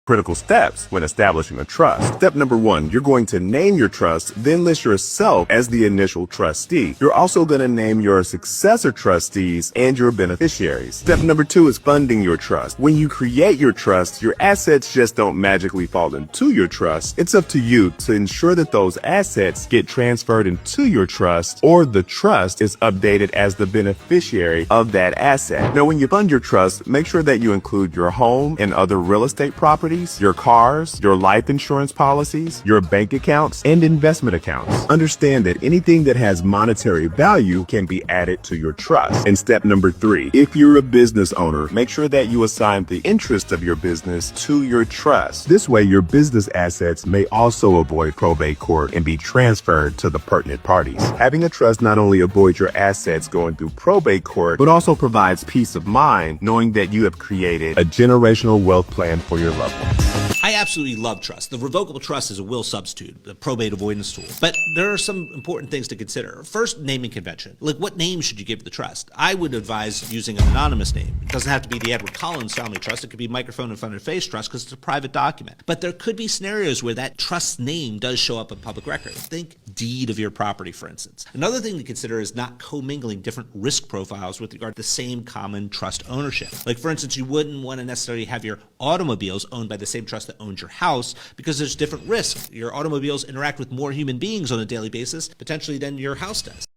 critical steps when establishing a trust. Step number 1, you're going to name your trust, then list yourself as the initial trustee. You're also going to name your successor trustees and your beneficiaries. Step number 2 is funding your trust. When you create your trust, your assets just don't magically fall into your trust. It's up to you to ensure that those assets get transferred into your trust, or the trust is updated as the beneficiary of that asset. Now, when you fund your trust, make sure that you include your home and other real estate properties, your cars, your life insurance policies, your bank accounts, and investment accounts. Understand that anything that has monetary value can be added to your trust. And step number 3, if you're a business owner, make sure that you assign the interest of your business to your trust. This way, your business assets may also avoid probate court and be transferred to the pertinent parties. Having a trust not only avoids your assets going through probate court, but also provides peace of mind knowing that you have created a generational wealth plan for your loved ones. I absolutely love trust. The revocable trust is a will substitute, a probate avoidance tool. But there are some important things to consider. First, naming convention. Like, what name should you give the trust? I would advise using an anonymous name. It doesn't have to be the Edward Collins Family Trust. It could be Microphone in Front of Face Trust because it's a private document. But there could be scenarios where that trust name does show up in public record. Think deed of your property, for instance. Another thing to consider is not commingling different risk profiles with regard to the same common trust ownership. Like, for instance, you wouldn't want to necessarily have your automobiles owned by the same trust that owns your house because there's different risks. Your automobiles interact with more human beings on a daily basis, potentially, than your house does.